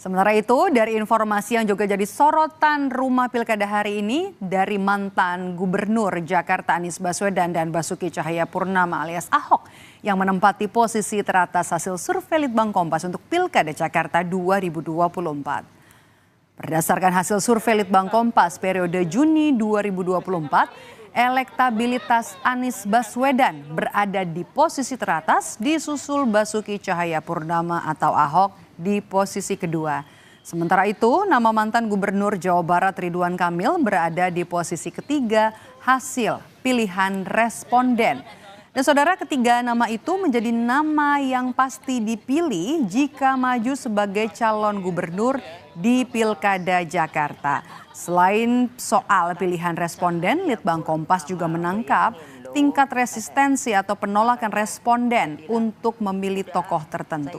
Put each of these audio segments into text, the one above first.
Sementara itu, dari informasi yang juga jadi sorotan rumah pilkada hari ini dari mantan Gubernur Jakarta Anies Baswedan dan Basuki Cahayapurnama alias Ahok yang menempati posisi teratas hasil survei Litbang Kompas untuk Pilkada Jakarta 2024. Berdasarkan hasil survei Litbang Kompas periode Juni 2024, elektabilitas Anies Baswedan berada di posisi teratas disusul Basuki Cahayapurnama atau Ahok di posisi kedua. Sementara itu, nama mantan Gubernur Jawa Barat Ridwan Kamil berada di posisi ketiga hasil pilihan responden. Dan saudara, ketiga nama itu menjadi nama yang pasti dipilih jika maju sebagai calon gubernur di Pilkada Jakarta. Selain soal pilihan responden, Litbang Kompas juga menangkap tingkat resistensi atau penolakan responden untuk memilih tokoh tertentu.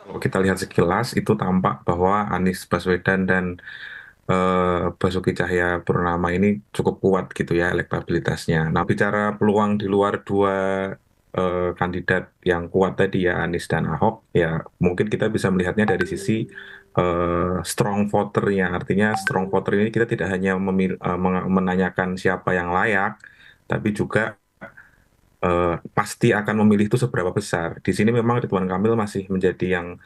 Kalau kita lihat sekilas itu tampak bahwa Anies Baswedan dan Basuki Cahayapurnama ini cukup kuat gitu ya elektabilitasnya. Nah, bicara peluang di luar dua kandidat yang kuat tadi ya Anies dan Ahok, ya mungkin kita bisa melihatnya dari sisi strong voter-nya. Artinya strong voter ini kita tidak hanya menanyakan siapa yang layak, tapi juga pasti akan memilih itu seberapa besar. Di sini memang Ridwan Kamil masih menjadi yang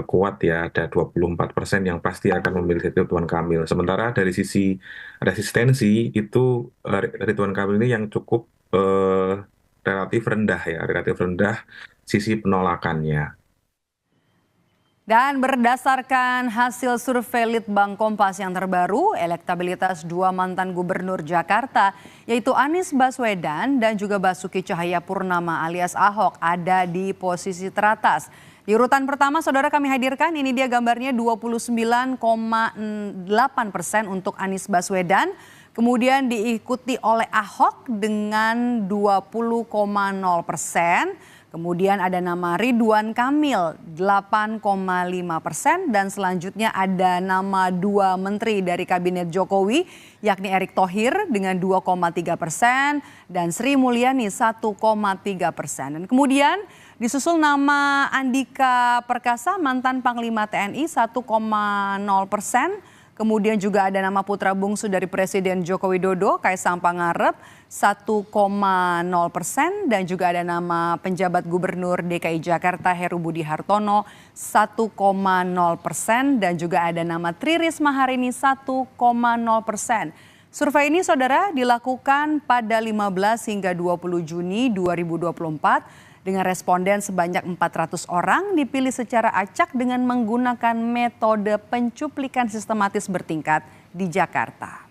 kuat ya, ada 24% yang pasti akan memilih Ridwan Kamil. Sementara dari sisi resistensi itu Ridwan Kamil ini yang cukup relatif rendah ya, relatif rendah sisi penolakannya. Dan berdasarkan hasil survei Litbang Kompas yang terbaru, elektabilitas dua mantan gubernur Jakarta yaitu Anies Baswedan dan juga Basuki Cahayapurnama alias Ahok ada di posisi teratas. Di urutan pertama saudara kami hadirkan, ini dia gambarnya 29,8% untuk Anies Baswedan. Kemudian diikuti oleh Ahok dengan 20,0%. Kemudian ada nama Ridwan Kamil 8,5% dan selanjutnya ada nama dua menteri dari kabinet Jokowi yakni Erick Thohir dengan 2,3% dan Sri Mulyani 1,3%. Dan kemudian disusul nama Andika Perkasa mantan Panglima TNI 1,0%. Kemudian juga ada nama putra bungsu dari Presiden Joko Widodo, Kaisang Pangarep, 1,0%. Dan juga ada nama penjabat Gubernur DKI Jakarta Heru Budi Hartono, 1,0%. Dan juga ada nama Tri Risma hari ini 1,0%. Survei ini saudara dilakukan pada 15 hingga 20 Juni 2024. Dengan responden sebanyak 400 orang dipilih secara acak dengan menggunakan metode pencuplikan sistematis bertingkat di Jakarta.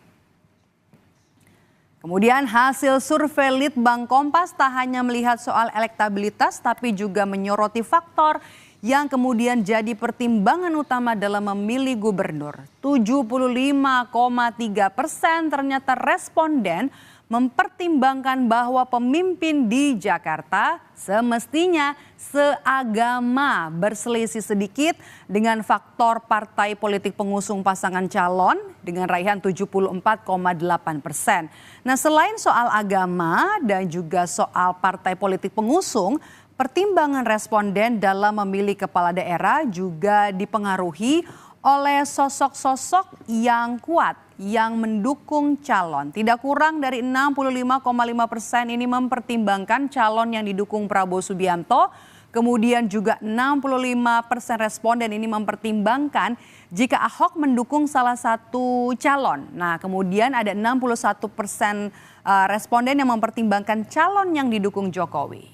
Kemudian hasil survei Litbang Kompas tak hanya melihat soal elektabilitas tapi juga menyoroti faktor yang kemudian jadi pertimbangan utama dalam memilih gubernur. 75,3% ternyata responden mempertimbangkan bahwa pemimpin di Jakarta semestinya seagama, berselisih sedikit dengan faktor partai politik pengusung pasangan calon dengan raihan 74,8%. Nah, selain soal agama dan juga soal partai politik pengusung, pertimbangan responden dalam memilih kepala daerah juga dipengaruhi oleh sosok-sosok yang kuat yang mendukung calon. Tidak kurang dari 65,5% ini mempertimbangkan calon yang didukung Prabowo Subianto. Kemudian juga 65% responden ini mempertimbangkan jika Ahok mendukung salah satu calon. Nah, kemudian ada 61% responden yang mempertimbangkan calon yang didukung Jokowi.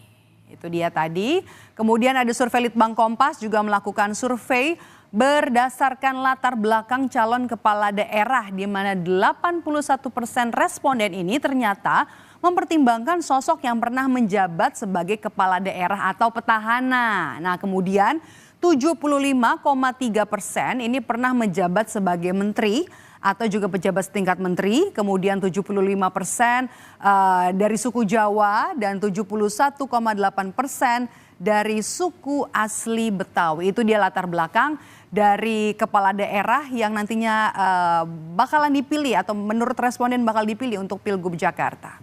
Itu dia tadi. Kemudian ada survei Litbang Kompas juga melakukan survei berdasarkan latar belakang calon kepala daerah di mana 81% responden ini ternyata mempertimbangkan sosok yang pernah menjabat sebagai kepala daerah atau petahana. Nah, kemudian 75,3% ini pernah menjabat sebagai menteri atau juga pejabat setingkat menteri, kemudian 75% dari suku Jawa dan 71,8% dari suku asli Betawi. Itu dia latar belakang dari kepala daerah yang nantinya bakalan dipilih atau menurut responden bakal dipilih untuk Pilgub Jakarta.